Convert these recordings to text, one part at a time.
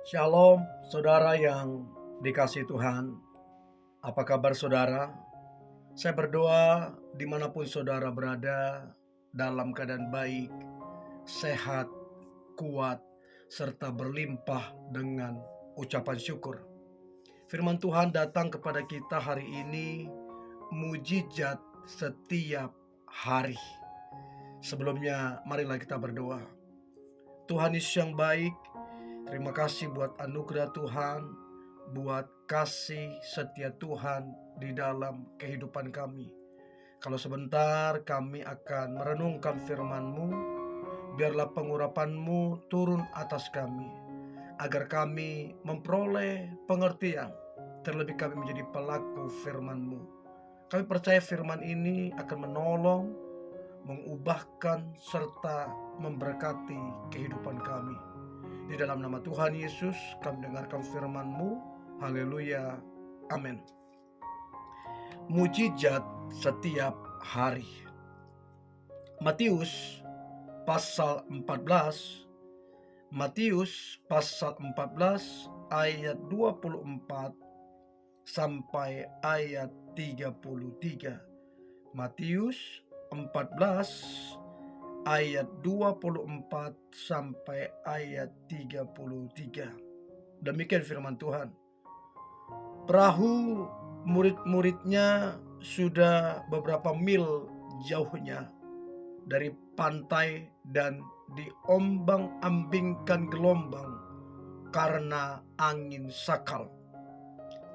Shalom, saudara yang dikasihi Tuhan. Apa kabar saudara? Saya berdoa dimanapun saudara berada, dalam keadaan baik, sehat, kuat, serta berlimpah dengan ucapan syukur. Firman Tuhan datang kepada kita hari ini, mujizat setiap hari. Sebelumnya, marilah kita berdoa. Tuhan Yesus yang baik, terima kasih buat anugerah Tuhan, buat kasih setia Tuhan di dalam kehidupan kami. Kalau sebentar kami akan merenungkan firman-Mu, biarlah pengurapan-Mu turun atas kami, agar kami memperoleh pengertian, terlebih kami menjadi pelaku firman-Mu. Kami percaya firman ini akan menolong, mengubahkan, serta memberkati kehidupan kami. Di dalam nama Tuhan Yesus kami dengarkan firman-Mu. Haleluya. Amin. Mujizat setiap hari. Matius pasal 14. Matius pasal 14 ayat 24 sampai ayat 33. Matius 14 ayat 24 sampai ayat 33. Demikian firman Tuhan. Perahu murid-muridnya sudah beberapa mil jauhnya dari pantai dan diombang-ambingkan gelombang karena angin sakal.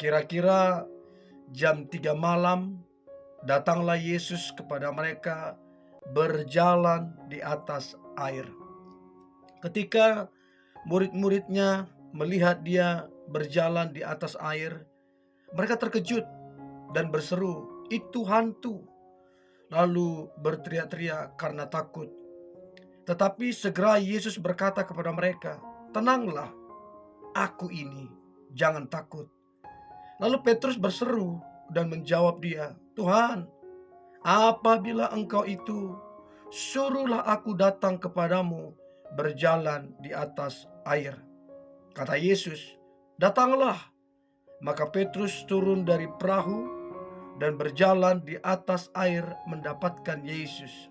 Kira-kira jam 3 malam datanglah Yesus kepada mereka berjalan di atas air. Ketika murid-muridnya melihat dia berjalan di atas air, mereka terkejut dan berseru, "Itu hantu!" Lalu berteriak-teriak karena takut. Tetapi segera Yesus berkata kepada mereka, "Tenanglah, aku ini, jangan takut." Lalu Petrus berseru dan menjawab dia, "Tuhan, apabila Engkau itu, suruhlah aku datang kepadamu berjalan di atas air." Kata Yesus, "Datanglah." Maka Petrus turun dari perahu dan berjalan di atas air mendapatkan Yesus.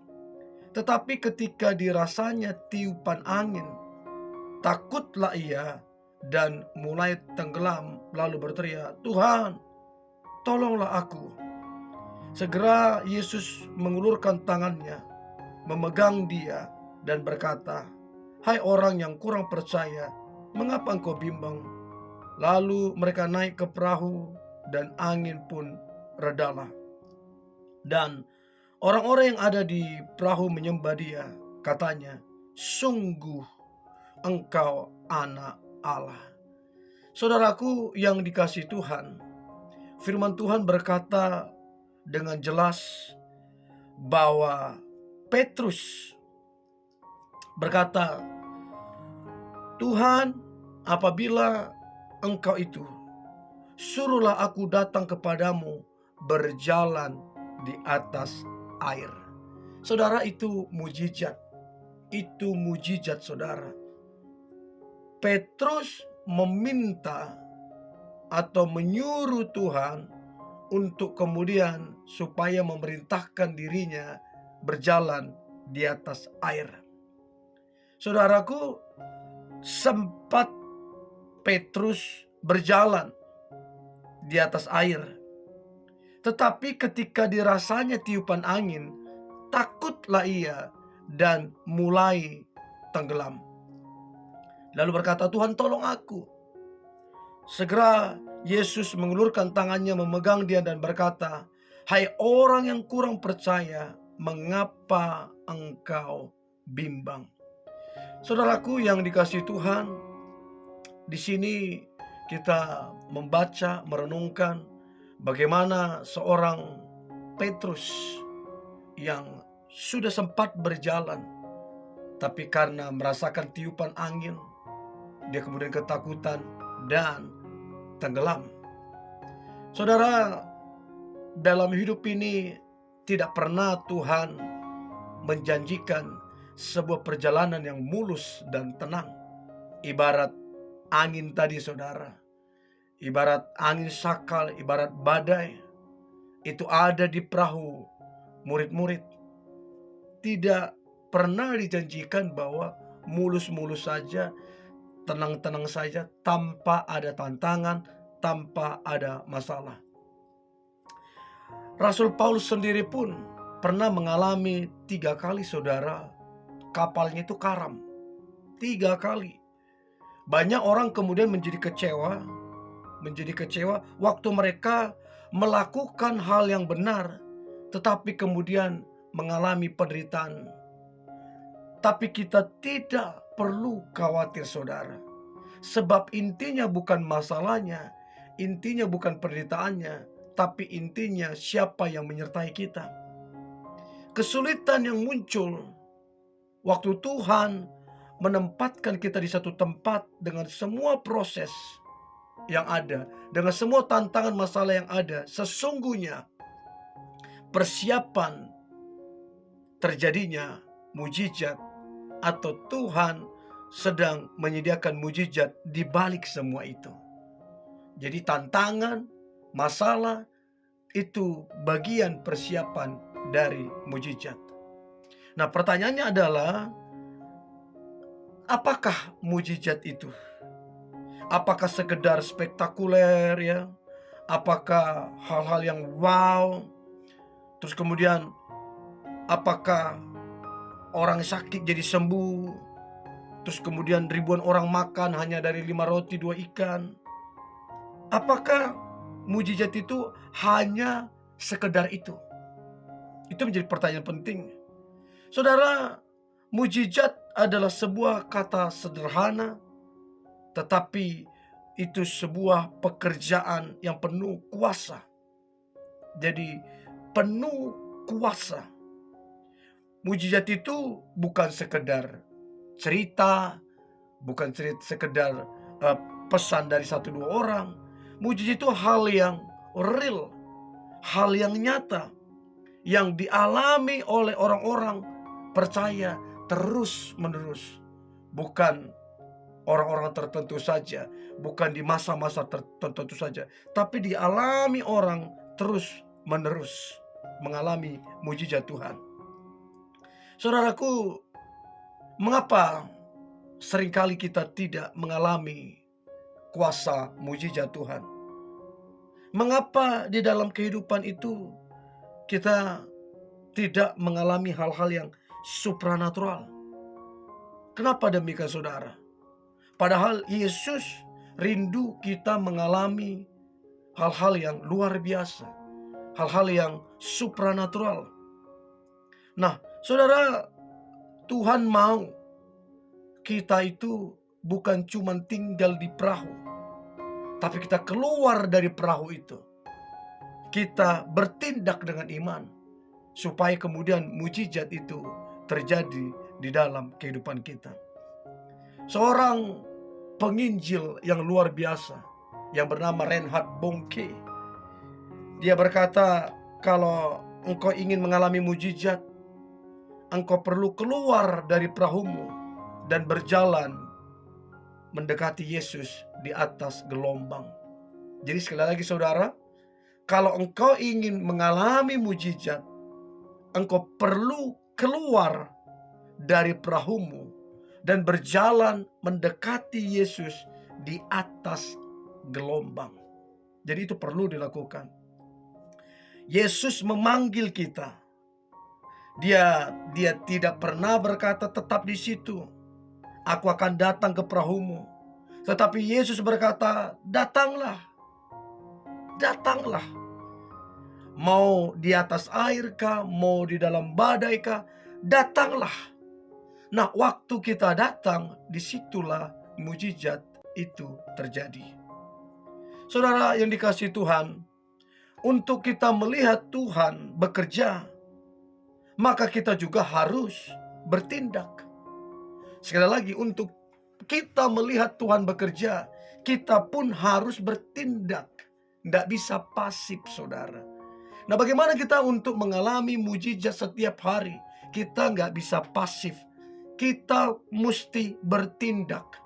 Tetapi ketika dirasanya tiupan angin, takutlah ia dan mulai tenggelam, lalu berteriak, "Tuhan, tolonglah aku." Segera Yesus mengulurkan tangannya, memegang dia dan berkata, "Hai orang yang kurang percaya, mengapa engkau bimbang?" Lalu mereka naik ke perahu dan angin pun redalah. Dan orang-orang yang ada di perahu menyembah dia, katanya, "Sungguh engkau anak Allah." Saudaraku yang dikasihi Tuhan, firman Tuhan berkata dengan jelas bahwa Petrus berkata, "Tuhan, apabila Engkau itu, suruhlah aku datang kepadamu berjalan di atas air." Saudara, itu mujizat. Itu mujizat, saudara. Petrus meminta atau menyuruh Tuhan untuk kemudian supaya memerintahkan dirinya berjalan di atas air. Saudaraku, sempat Petrus berjalan di atas air, tetapi ketika dirasanya tiupan angin, takutlah ia dan mulai tenggelam. Lalu berkata, "Tuhan, tolong aku." Segera Yesus mengulurkan tangannya, memegang dia dan berkata, "Hai orang yang kurang percaya, mengapa engkau bimbang?" Saudaraku yang dikasihi Tuhan, di sini kita membaca, merenungkan bagaimana seorang Petrus yang sudah sempat berjalan, tapi karena merasakan tiupan angin, dia kemudian ketakutan dan tenggelam. Saudara, dalam hidup ini tidak pernah Tuhan menjanjikan sebuah perjalanan yang mulus dan tenang. Ibarat angin tadi saudara, ibarat angin sakal, ibarat badai, itu ada di perahu murid-murid. Tidak pernah dijanjikan bahwa mulus-mulus saja, tenang-tenang saja, tanpa ada tantangan, tanpa ada masalah. Rasul Paulus sendiri pun pernah mengalami 3 kali saudara, kapalnya itu karam. 3 kali. Banyak orang kemudian menjadi kecewa waktu mereka melakukan hal yang benar, tetapi kemudian mengalami penderitaan. Tapi kita tidak perlu khawatir saudara, sebab intinya bukan masalahnya, intinya bukan penderitaannya, tapi intinya siapa yang menyertai kita. Kesulitan yang muncul waktu Tuhan menempatkan kita di satu tempat dengan semua proses yang ada, dengan semua tantangan masalah yang ada, sesungguhnya persiapan terjadinya mujizat, atau Tuhan sedang menyediakan mujizat di balik semua itu. Jadi tantangan, masalah itu bagian persiapan dari mujizat. Nah, pertanyaannya adalah, apakah mujizat itu? Apakah sekedar spektakuler ya? Apakah hal-hal yang wow? Terus kemudian apakah orang sakit jadi sembuh? Terus kemudian ribuan orang makan hanya dari 5 roti 2 ikan. Apakah mujizat itu hanya sekedar itu? Itu menjadi pertanyaan penting. Saudara, mujizat adalah sebuah kata sederhana, tetapi itu sebuah pekerjaan yang penuh kuasa. Jadi penuh kuasa. Mujizat itu bukan sekedar cerita, bukan sekedar pesan dari 1-2 orang. Mujizat itu hal yang real, hal yang nyata, yang dialami oleh orang-orang percaya terus-menerus. Bukan orang-orang tertentu saja, bukan di masa-masa tertentu saja, tapi dialami orang terus-menerus mengalami mujizat Tuhan. Saudaraku, mengapa seringkali kita tidak mengalami kuasa mujizat Tuhan? Mengapa di dalam kehidupan itu kita tidak mengalami hal-hal yang supranatural? Kenapa demikian saudara? Padahal Yesus rindu kita mengalami hal-hal yang luar biasa, hal-hal yang supranatural. Nah, saudara, Tuhan mau kita itu bukan cuma tinggal di perahu, tapi kita keluar dari perahu itu. Kita bertindak dengan iman, supaya kemudian mujizat itu terjadi di dalam kehidupan kita. Seorang penginjil yang luar biasa yang bernama Reinhard Bonnke, dia berkata, kalau engkau ingin mengalami mujizat, engkau perlu keluar dari perahumu dan berjalan mendekati Yesus di atas gelombang. Jadi sekali lagi saudara, kalau engkau ingin mengalami mujizat, engkau perlu keluar dari perahumu dan berjalan mendekati Yesus di atas gelombang. Jadi itu perlu dilakukan. Yesus memanggil kita. Dia tidak pernah berkata tetap di situ, aku akan datang ke perahumu. Tetapi Yesus berkata, datanglah. Datanglah. Mau di atas air kah, mau di dalam badai kah, datanglah. Nah, waktu kita datang, disitulah mujizat itu terjadi. Saudara yang dikasihi Tuhan, untuk kita melihat Tuhan bekerja, maka kita juga harus bertindak. Sekali lagi, untuk kita melihat Tuhan bekerja, kita pun harus bertindak. Tidak bisa pasif, saudara. Nah, bagaimana kita untuk mengalami mujizat setiap hari? Kita nggak bisa pasif. Kita mesti bertindak.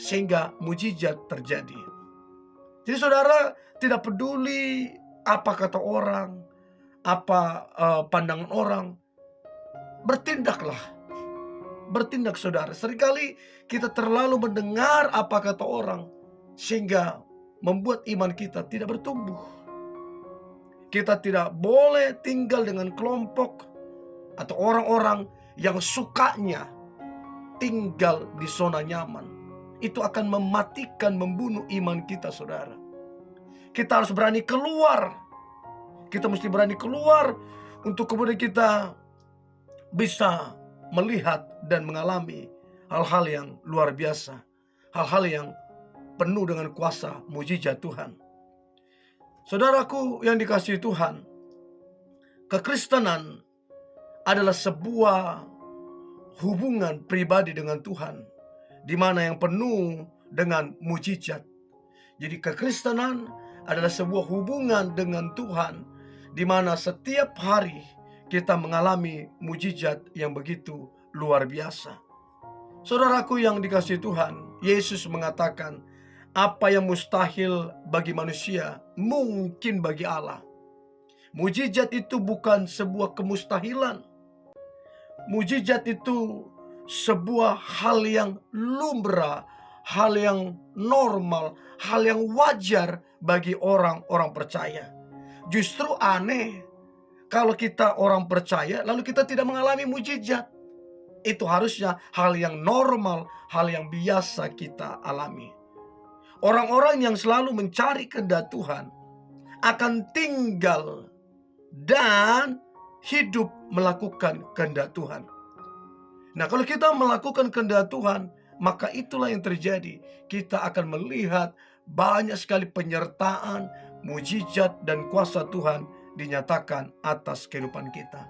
sehingga mujizat terjadi. Jadi saudara, tidak peduli apa kata orang, apa pandangan orang, bertindaklah. Bertindak saudara. Seringkali kita terlalu mendengar apa kata orang, sehingga membuat iman kita tidak bertumbuh. Kita tidak boleh tinggal dengan kelompok atau orang-orang yang sukanya tinggal di zona nyaman. Itu akan mematikan, membunuh iman kita saudara. Kita harus berani keluar. Kita mesti berani keluar untuk kemudian kita bisa melihat dan mengalami hal-hal yang luar biasa. Hal-hal yang penuh dengan kuasa mujizat Tuhan. Saudaraku yang dikasihi Tuhan, kekristenan adalah sebuah hubungan pribadi dengan Tuhan, di mana yang penuh dengan mujizat. Jadi kekristenan adalah sebuah hubungan dengan Tuhan, di mana setiap hari kita mengalami mujizat yang begitu luar biasa. Saudaraku yang dikasihi Tuhan, Yesus mengatakan, apa yang mustahil bagi manusia mungkin bagi Allah. Mujizat itu bukan sebuah kemustahilan. Mujizat itu sebuah hal yang lumrah, hal yang normal, hal yang wajar bagi orang-orang percaya. Justru aneh kalau kita orang percaya lalu kita tidak mengalami mujizat. Itu harusnya hal yang normal, hal yang biasa kita alami. Orang-orang yang selalu mencari kehendak Tuhan akan tinggal dan hidup melakukan kehendak Tuhan. Nah, kalau kita melakukan kehendak Tuhan, maka itulah yang terjadi. Kita akan melihat banyak sekali penyertaan, mujizat, dan kuasa Tuhan dinyatakan atas kehidupan kita.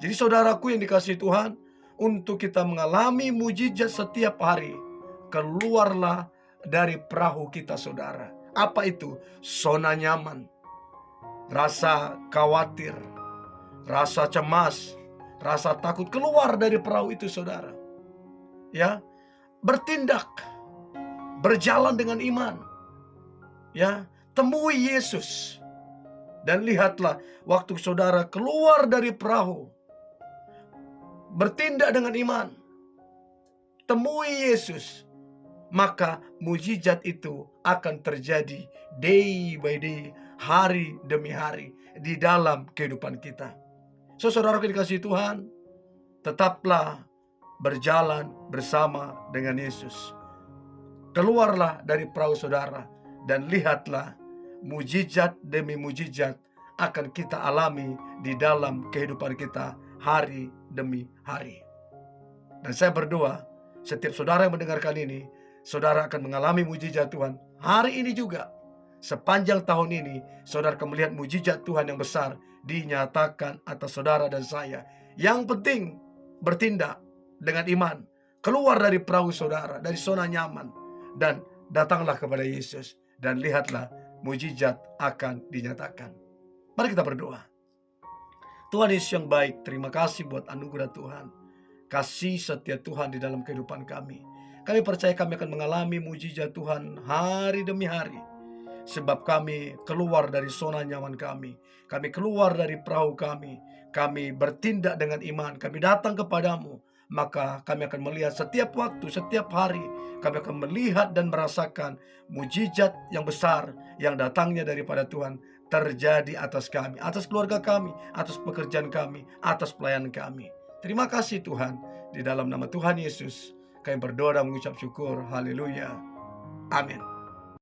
Jadi saudaraku yang dikasihi Tuhan, untuk kita mengalami mujizat setiap hari, keluarlah dari perahu kita saudara. Apa itu? Zona nyaman, rasa khawatir, rasa cemas, rasa takut. Keluar dari perahu itu saudara. Ya, bertindak, berjalan dengan iman. Ya, temui Yesus. Dan lihatlah waktu saudara keluar dari perahu, bertindak dengan iman, temui Yesus, maka mujizat itu akan terjadi day by day, hari demi hari di dalam kehidupan kita. Saudara dikasihi Tuhan, tetaplah berjalan bersama dengan Yesus. Keluarlah dari perahu saudara dan lihatlah mujizat demi mujizat akan kita alami di dalam kehidupan kita hari demi hari. Dan saya berdoa, setiap saudara yang mendengarkan ini, saudara akan mengalami mujizat Tuhan hari ini juga. Sepanjang tahun ini, saudara akan melihat mujizat Tuhan yang besar dinyatakan atas saudara dan saya. Yang penting, bertindak dengan iman. Keluar dari perahu saudara, dari zona nyaman. Dan datanglah kepada Yesus. Dan lihatlah, mujizat akan dinyatakan. Mari kita berdoa. Tuhan Yesus yang baik, terima kasih buat anugerah Tuhan. Kasih setia Tuhan di dalam kehidupan kami. Kami percaya kami akan mengalami mujizat Tuhan hari demi hari. Sebab kami keluar dari zona nyaman kami. Kami keluar dari perahu kami. Kami bertindak dengan iman. Kami datang kepadamu. Maka kami akan melihat setiap waktu, setiap hari. Kami akan melihat dan merasakan mujizat yang besar yang datangnya daripada Tuhan terjadi atas kami, atas keluarga kami, atas pekerjaan kami, atas pelayanan kami. Terima kasih Tuhan. Di dalam nama Tuhan Yesus kami berdoa dan mengucap syukur. Haleluya. Amin.